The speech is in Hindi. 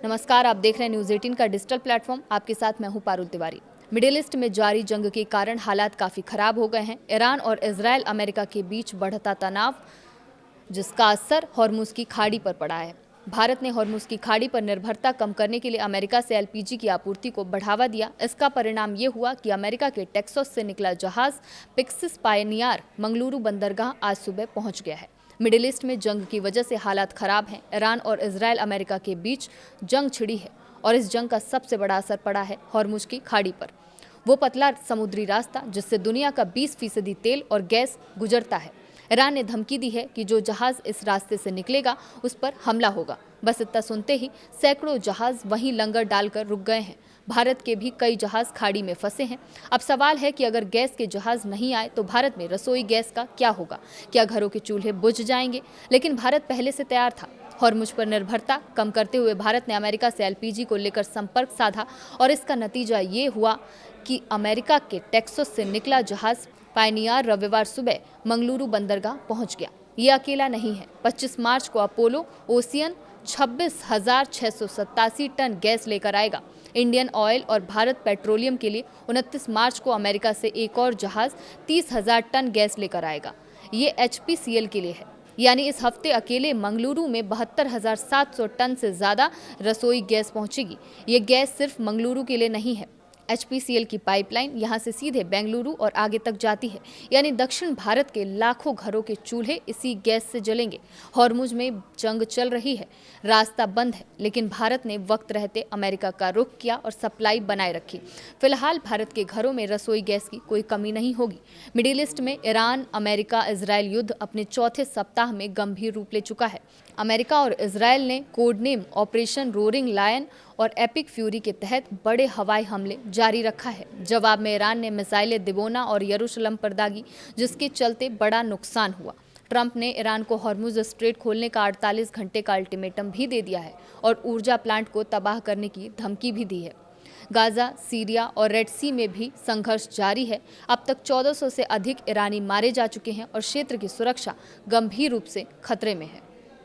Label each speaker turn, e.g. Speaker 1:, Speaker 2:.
Speaker 1: नमस्कार, आप देख रहे हैं न्यूज़ 18 का डिजिटल प्लेटफॉर्म। आपके साथ मैं हूं पारुल तिवारी। मिडिल ईस्ट में जारी जंग के कारण हालात काफ़ी खराब हो गए हैं। ईरान और इजराइल अमेरिका के बीच बढ़ता तनाव, जिसका असर हॉर्मुज की खाड़ी पर पड़ा है। भारत ने हॉर्मुज की खाड़ी पर निर्भरता कम करने के लिए अमेरिका से एलपीजी की आपूर्ति को बढ़ावा दिया। इसका परिणाम ये हुआ कि अमेरिका के टेक्सास से निकला जहाज पिक्सिस पायनियर मंगलुरु बंदरगाह आज सुबह पहुंच गया है। मिडिल ईस्ट में जंग की वजह से हालात खराब हैं। ईरान और इजराइल अमेरिका के बीच जंग छिड़ी है और इस जंग का सबसे बड़ा असर पड़ा है हॉर्मुज की खाड़ी पर। वो पतला समुद्री रास्ता जिससे दुनिया का 20% तेल और गैस गुजरता है। ईरान ने धमकी दी है कि जो जहाज इस रास्ते से निकलेगा उस पर हमला होगा। बस इतना सुनते ही सैकड़ों जहाज वहीं लंगर डालकर रुक गए हैं। भारत के भी कई जहाज खाड़ी में फंसे हैं। अब सवाल है कि अगर गैस के जहाज नहीं आए तो भारत में रसोई गैस का क्या होगा? क्या घरों के चूल्हे बुझ जाएंगे? लेकिन भारत पहले से तैयार था। हॉर्मुज पर निर्भरता कम करते हुए भारत ने अमेरिका से एलपीजी को लेकर संपर्क साधा और इसका नतीजा ये हुआ कि अमेरिका के टेक्सास से निकला जहाज पायनियर रविवार सुबह मंगलुरु बंदरगाह पहुंच गया। ये अकेला नहीं है। 25 मार्च को अपोलो ओशियन 26,687 टन गैस लेकर आएगा। इंडियन ऑयल और भारत पेट्रोलियम के लिए 29 मार्च को अमेरिका से एक और जहाज 30,000 टन गैस लेकर आएगा। ये एचपीसीएल के लिए है। यानी इस हफ्ते अकेले मंगलुरु में 72,700 टन से ज़्यादा रसोई गैस पहुंचेगी। ये गैस सिर्फ मंगलुरु के लिए नहीं है। एचपीसीएल की पाइपलाइन यहां से सीधे बेंगलुरु और आगे तक जाती है। यानी दक्षिण भारत के लाखों घरों के चूल्हे इसी गैस से जलेंगे। हॉर्मुज में जंग चल रही है, रास्ता बंद है, लेकिन भारत ने वक्त रहते अमेरिका का रुख किया और सप्लाई बनाए रखी। फिलहाल भारत के घरों में रसोई गैस की कोई कमी नहीं होगी। मिडिल ईस्ट में ईरान अमेरिका इजराइल युद्ध अपने चौथे सप्ताह में गंभीर रूप ले चुका है। अमेरिका और इजराइल ने कोडनेम ऑपरेशन रोरिंग लायन और एपिक फ्यूरी के तहत बड़े हवाई हमले जारी रखा है। जवाब में ईरान ने मिसाइलें दिबोना और यरूशलेम पर दागी, जिसके चलते बड़ा नुकसान हुआ। ट्रंप ने ईरान को हॉर्मुज स्ट्रेट खोलने का 48 घंटे का अल्टीमेटम भी दे दिया है और ऊर्जा प्लांट को तबाह करने की धमकी भी दी है। गाजा, सीरिया और रेड सी में भी संघर्ष जारी है। अब तक 1400 से अधिक ईरानी मारे जा चुके हैं और क्षेत्र की सुरक्षा गंभीर रूप से खतरे में है।